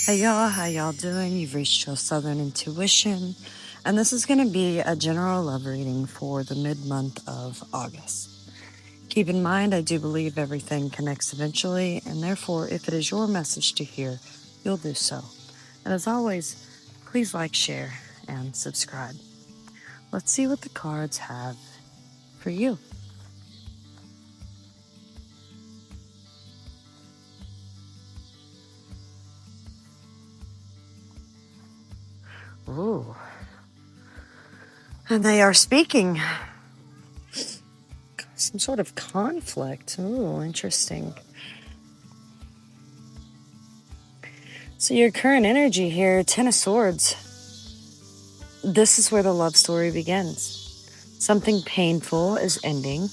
Hey y'all, how y'all doing? You've reached your Southern Intuition, and this is going to be a general love reading for the mid-month of August. Keep in mind, I do believe everything connects eventually, and therefore, if it is your message to hear, you'll do so. And as always, please like, share, and subscribe. Let's see what the cards have for you. Ooh. And they are speaking some sort of conflict. Ooh, interesting. So your current energy here, Ten of Swords. This is where the love story begins. Something painful is ending.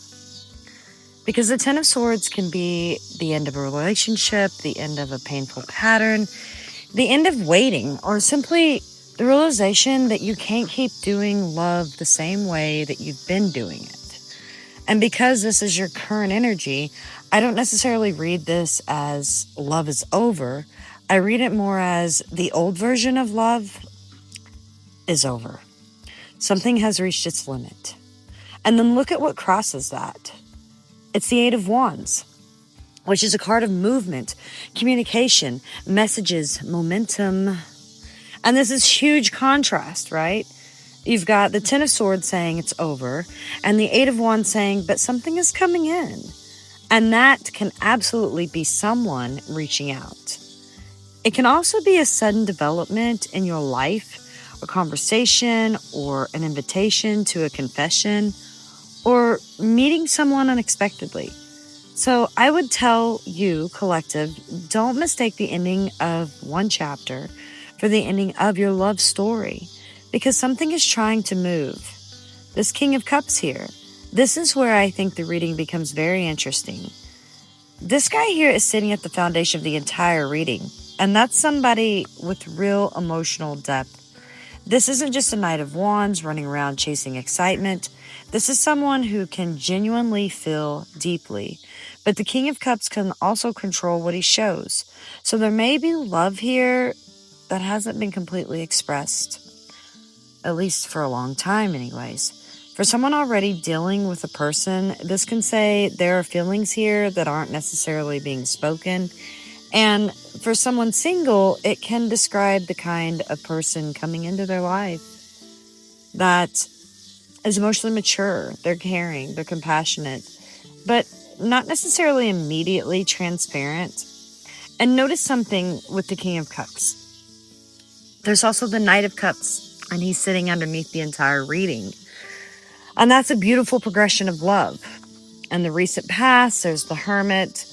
Because the Ten of Swords can be the end of a relationship, the end of a painful pattern, the end of waiting, or simply the realization that you can't keep doing love the same way that you've been doing it. And because this is your current energy, I don't necessarily read this as love is over. I read it more as the old version of love is over. Something has reached its limit. And then look at what crosses that. It's the Eight of Wands, which is a card of movement, communication, messages, momentum. And this is huge contrast, right? You've got the Ten of Swords saying it's over, and the Eight of Wands saying, but something is coming in. And that can absolutely be someone reaching out. It can also be a sudden development in your life, a conversation, or an invitation to a confession, or meeting someone unexpectedly. So I would tell you, collective, don't mistake the ending of one chapter for the ending of your love story, because something is trying to move. This King of Cups here, this is where I think the reading becomes very interesting. This guy here is sitting at the foundation of the entire reading, and that's somebody with real emotional depth. This isn't just a Knight of Wands running around chasing excitement. This is someone who can genuinely feel deeply. But the King of Cups can also control what he shows. So there may be love here that hasn't been completely expressed, at least for a long time anyways. For someone already dealing with a person, this can say there are feelings here that aren't necessarily being spoken. And for someone single, it can describe the kind of person coming into their life that is emotionally mature, they're caring, they're compassionate, but not necessarily immediately transparent. And notice something with the King of Cups. There's also the Knight of Cups, and he's sitting underneath the entire reading. And that's a beautiful progression of love. And the recent past, there's the Hermit.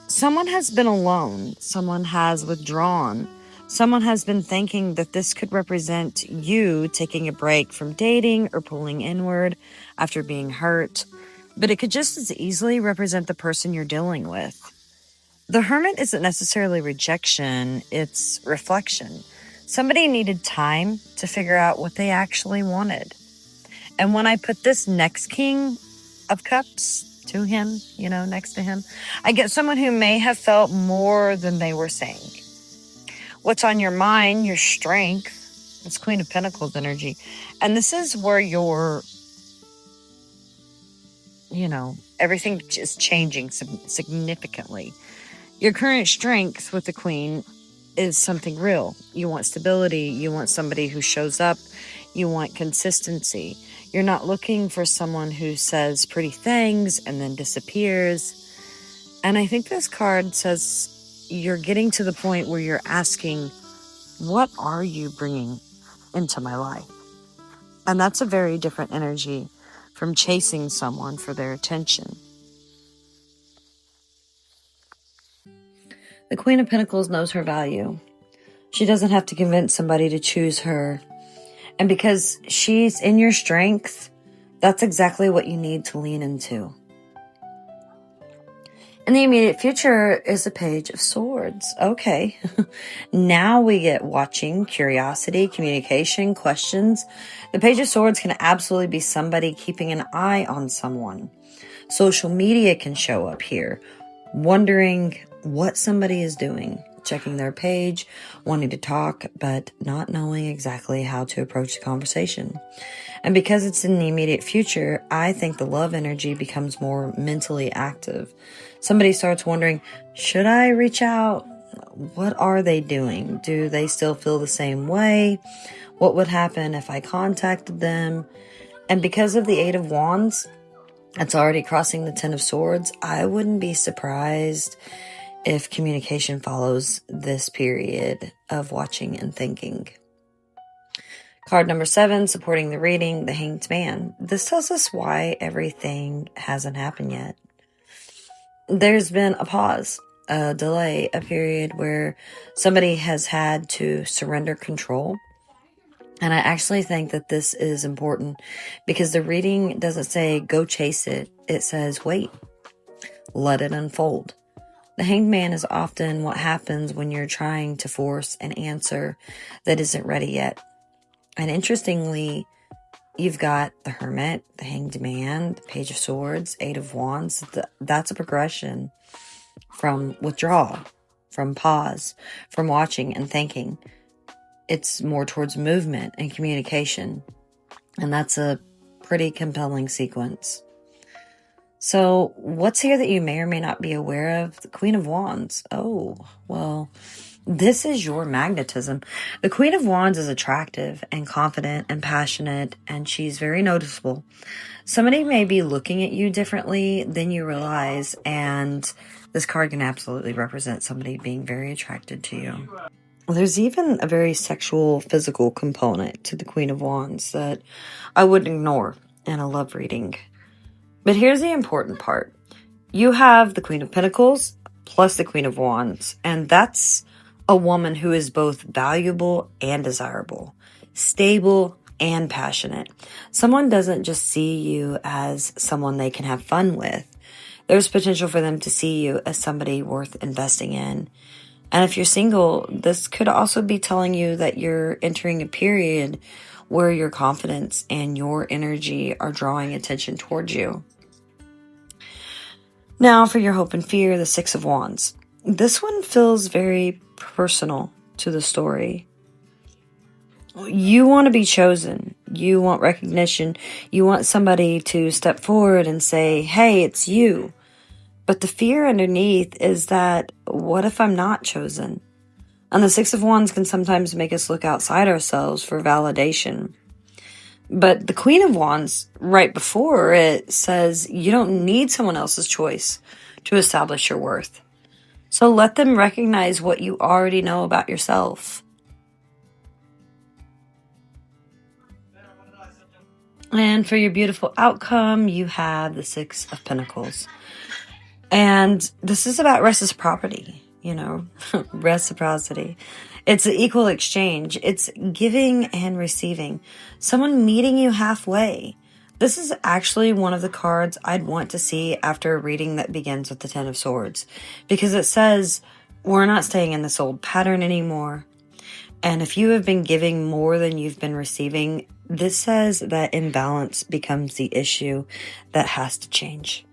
Someone has been alone. Someone has withdrawn. Someone has been thinking that this could represent you taking a break from dating or pulling inward after being hurt. But it could just as easily represent the person you're dealing with. The Hermit isn't necessarily rejection, it's reflection. Somebody needed time to figure out what they actually wanted. And when I put this next King of Cups to him, next to him, I get someone who may have felt more than they were saying. What's on your mind, your strength, it's Queen of Pentacles energy. And this is where your, everything is changing significantly. Your current strength with the Queen is something real. You want stability. You want somebody who shows up. You want consistency. You're not looking for someone who says pretty things and then disappears. And I think this card says you're getting to the point where you're asking, what are you bringing into my life? And that's a very different energy from chasing someone for their attention. The Queen of Pentacles knows her value. She doesn't have to convince somebody to choose her. And because she's in your strength, that's exactly what you need to lean into. In the immediate future is the Page of Swords. Okay. Now we get watching, curiosity, communication, questions. The Page of Swords can absolutely be somebody keeping an eye on someone. Social media can show up here, wondering what somebody is doing, checking their page, wanting to talk, but not knowing exactly how to approach the conversation. And because it's in the immediate future, I think the love energy becomes more mentally active. Somebody starts wondering, should I reach out? What are they doing? Do they still feel the same way? What would happen if I contacted them? And because of the Eight of Wands, it's already crossing the Ten of Swords. I wouldn't be surprised if communication follows this period of watching and thinking. Card number 7, supporting the reading, the Hanged Man. This tells us why everything hasn't happened yet. There's been a pause, a delay, a period where somebody has had to surrender control. And I actually think that this is important because the reading doesn't say go chase it. It says wait, let it unfold. The Hanged Man is often what happens when you're trying to force an answer that isn't ready yet. And interestingly, you've got the Hermit, the Hanged Man, the Page of Swords, Eight of Wands. That's a progression from withdrawal, from pause, from watching and thinking. It's more towards movement and communication. And that's a pretty compelling sequence. So what's here that you may or may not be aware of? The Queen of Wands. Oh, well, this is your magnetism. The Queen of Wands is attractive and confident and passionate, and she's very noticeable. Somebody may be looking at you differently than you realize, and this card can absolutely represent somebody being very attracted to you. There's even a very sexual, physical component to the Queen of Wands that I wouldn't ignore in a love reading. But here's the important part. You have the Queen of Pentacles plus the Queen of Wands, and that's a woman who is both valuable and desirable, stable and passionate. Someone doesn't just see you as someone they can have fun with. There's potential for them to see you as somebody worth investing in. And if you're single, this could also be telling you that you're entering a period where your confidence and your energy are drawing attention towards you. Now for your hope and fear, the Six of Wands. This one feels very personal to the story. You want to be chosen. You want recognition. You want somebody to step forward and say, hey, it's you. But the fear underneath is that, what if I'm not chosen? And the Six of Wands can sometimes make us look outside ourselves for validation. But the Queen of Wands, right before it, says you don't need someone else's choice to establish your worth. So let them recognize what you already know about yourself. And for your beautiful outcome, you have the Six of Pentacles. And this is about reciprocity, reciprocity. It's an equal exchange. It's giving and receiving. Someone meeting you halfway. This is actually one of the cards I'd want to see after a reading that begins with the Ten of Swords. Because it says, we're not staying in this old pattern anymore. And if you have been giving more than you've been receiving, this says that imbalance becomes the issue that has to change.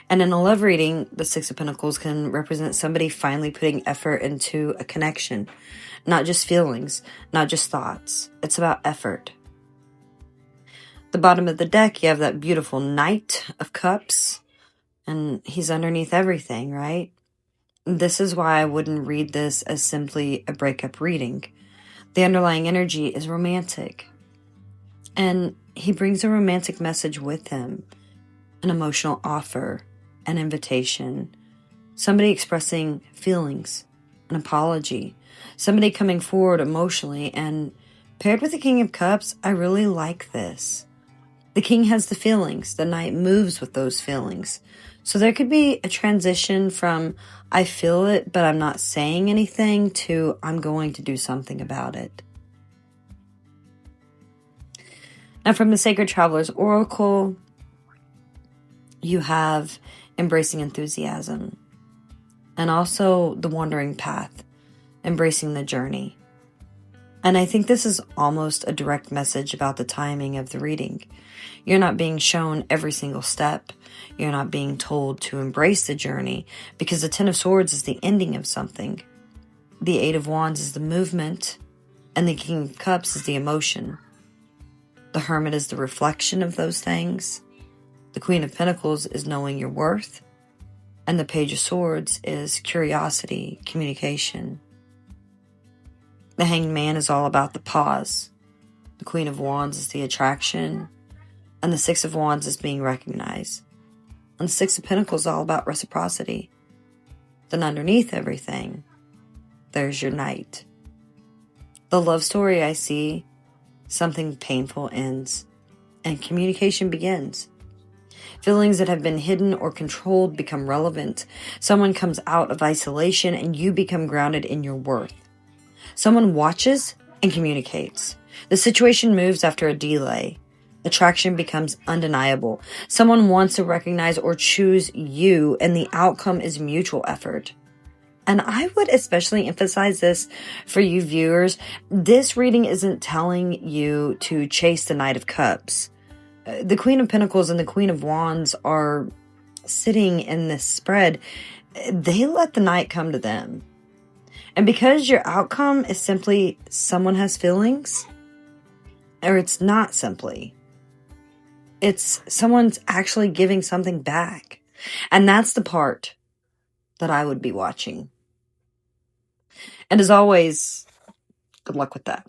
And in a love reading, the Six of Pentacles can represent somebody finally putting effort into a connection. Not just feelings, not just thoughts. It's about effort. The bottom of the deck, you have that beautiful Knight of Cups. And he's underneath everything, right? This is why I wouldn't read this as simply a breakup reading. The underlying energy is romantic. And he brings a romantic message with him. An emotional offer, an invitation, somebody expressing feelings, an apology, somebody coming forward emotionally. And paired with the King of Cups, I really like this. The King has the feelings. The Knight moves with those feelings. So there could be a transition from I feel it, but I'm not saying anything to I'm going to do something about it. Now from the Sacred Traveler's Oracle, you have embracing enthusiasm, and also the wandering path, embracing the journey. And I think this is almost a direct message about the timing of the reading. You're not being shown every single step. You're not being told to embrace the journey, because the Ten of Swords is the ending of something. The Eight of Wands is the movement, and the King of Cups is the emotion. The Hermit is the reflection of those things. The Queen of Pentacles is knowing your worth. And the Page of Swords is curiosity, communication. The Hanged Man is all about the pause. The Queen of Wands is the attraction. And the Six of Wands is being recognized. And the Six of Pentacles is all about reciprocity. Then underneath everything, there's your Knight. The love story I see, something painful ends and communication begins. Feelings that have been hidden or controlled become relevant. Someone comes out of isolation and you become grounded in your worth. Someone watches and communicates. The situation moves after a delay. Attraction becomes undeniable. Someone wants to recognize or choose you, and the outcome is mutual effort. And I would especially emphasize this for you viewers. This reading isn't telling you to chase the Knight of Cups. The Queen of Pentacles and the Queen of Wands are sitting in this spread. They let the Knight come to them. And because your outcome is simply someone has feelings, or it's not simply, it's someone's actually giving something back. And that's the part that I would be watching. And as always, good luck with that.